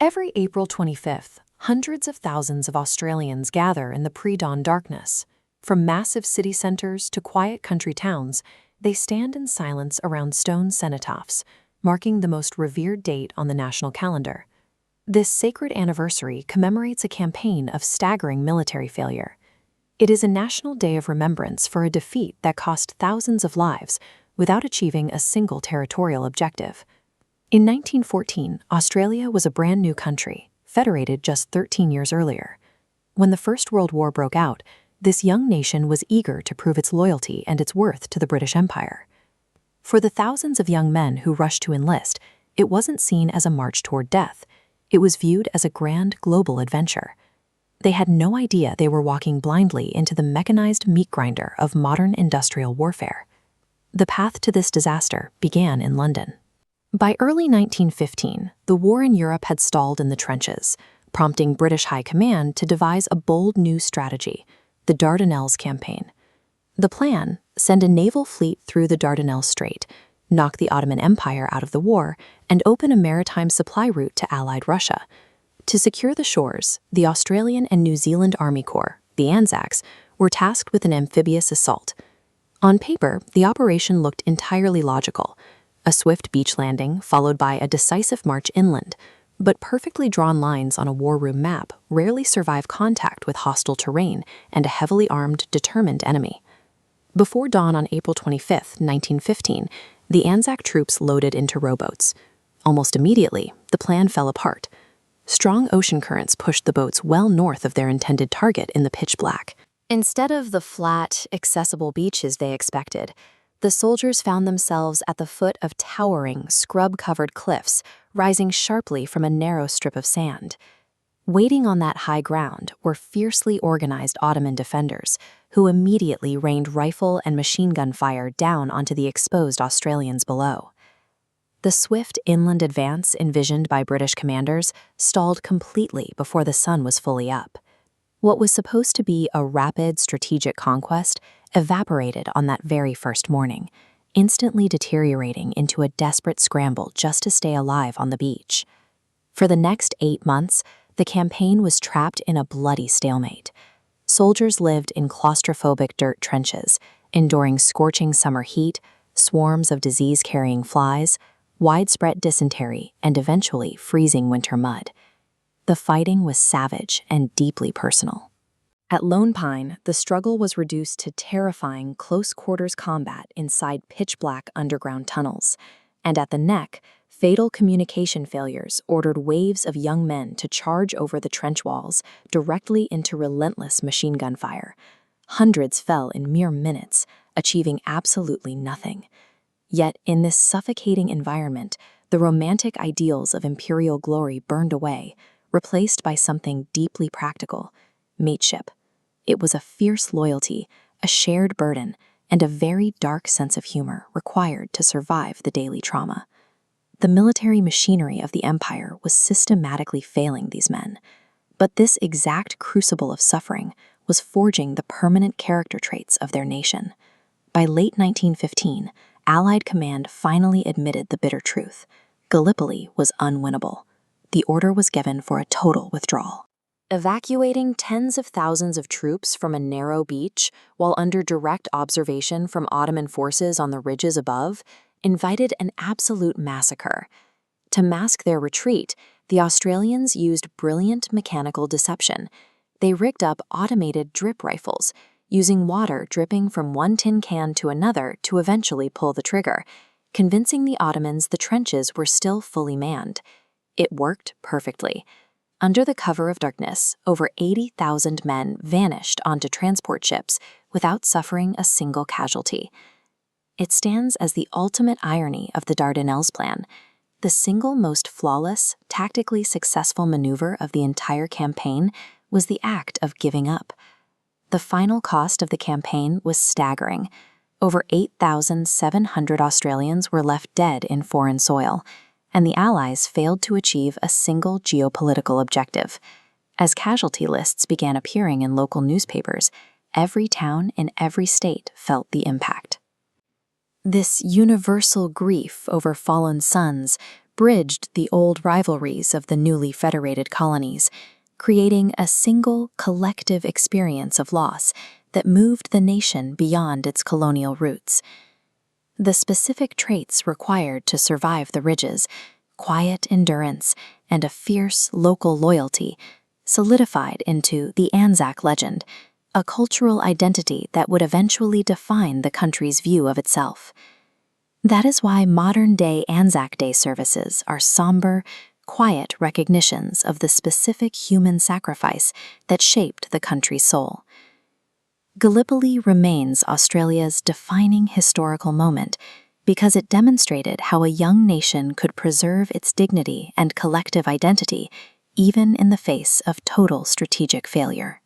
Every April 25th, hundreds of thousands of Australians gather in the pre-dawn darkness. From massive city centres to quiet country towns, they stand in silence around stone cenotaphs, marking the most revered date on the national calendar. This sacred anniversary commemorates a campaign of staggering military failure. It is a national day of remembrance for a defeat that cost thousands of lives without achieving a single territorial objective. In 1914, Australia was a brand new country, federated just 13 years earlier. When the First World War broke out, this young nation was eager to prove its loyalty and its worth to the British Empire. For the thousands of young men who rushed to enlist, it wasn't seen as a march toward death. It was viewed as a grand global adventure. They had no idea they were walking blindly into the mechanized meat grinder of modern industrial warfare. The path to this disaster began in London. By early 1915, the war in Europe had stalled in the trenches, prompting British High Command to devise a bold new strategy, the Dardanelles Campaign. The plan: send a naval fleet through the Dardanelles Strait, knock the Ottoman Empire out of the war, and open a maritime supply route to Allied Russia. To secure the shores, the Australian and New Zealand Army Corps, the Anzacs, were tasked with an amphibious assault. On paper, the operation looked entirely logical: a swift beach landing followed by a decisive march inland, but perfectly drawn lines on a war room map rarely survive contact with hostile terrain and a heavily armed, determined enemy. Before dawn on April 25, 1915, the Anzac troops loaded into rowboats. Almost immediately, the plan fell apart. Strong ocean currents pushed the boats well north of their intended target in the pitch black. Instead of the flat, accessible beaches they expected, the soldiers found themselves at the foot of towering, scrub-covered cliffs rising sharply from a narrow strip of sand. Waiting on that high ground were fiercely organized Ottoman defenders, who immediately rained rifle and machine gun fire down onto the exposed Australians below. The swift inland advance envisioned by British commanders stalled completely before the sun was fully up. What was supposed to be a rapid strategic conquest evaporated on that very first morning, instantly deteriorating into a desperate scramble just to stay alive on the beach. For the next 8 months, the campaign was trapped in a bloody stalemate. Soldiers lived in claustrophobic dirt trenches, enduring scorching summer heat, swarms of disease-carrying flies, widespread dysentery, and eventually freezing winter mud. The fighting was savage and deeply personal. At Lone Pine, the struggle was reduced to terrifying close-quarters combat inside pitch-black underground tunnels, and at the Neck, fatal communication failures ordered waves of young men to charge over the trench walls directly into relentless machine gun fire. Hundreds fell in mere minutes, achieving absolutely nothing. Yet in this suffocating environment, the romantic ideals of imperial glory burned away, replaced by something deeply practical: mateship. It was a fierce loyalty, a shared burden, and a very dark sense of humor required to survive the daily trauma. The military machinery of the empire was systematically failing these men, but this exact crucible of suffering was forging the permanent character traits of their nation. By late 1915, Allied command finally admitted the bitter truth: Gallipoli was unwinnable. The order was given for a total withdrawal. Evacuating tens of thousands of troops from a narrow beach while under direct observation from Ottoman forces on the ridges above invited an absolute massacre. To mask their retreat, the Australians used brilliant mechanical deception. They rigged up automated drip rifles, using water dripping from one tin can to another to eventually pull the trigger, convincing the Ottomans the trenches were still fully manned. It worked perfectly. Under the cover of darkness, over 80,000 men vanished onto transport ships without suffering a single casualty. It stands as the ultimate irony of the Dardanelles Plan, the single most flawless, tactically successful maneuver of the entire campaign was the act of giving up. The final cost of the campaign was staggering. Over 8,700 Australians were left dead in foreign soil, and the Allies failed to achieve a single geopolitical objective. As casualty lists began appearing in local newspapers, every town in every state felt the impact. This universal grief over fallen sons bridged the old rivalries of the newly federated colonies, creating a single collective experience of loss that moved the nation beyond its colonial roots. The specific traits required to survive the ridges, quiet endurance, and a fierce local loyalty, solidified into the Anzac legend, a cultural identity that would eventually define the country's view of itself. That is why modern-day Anzac Day services are somber, quiet recognitions of the specific human sacrifice that shaped the country's soul. Gallipoli remains Australia's defining historical moment because it demonstrated how a young nation could preserve its dignity and collective identity even in the face of total strategic failure.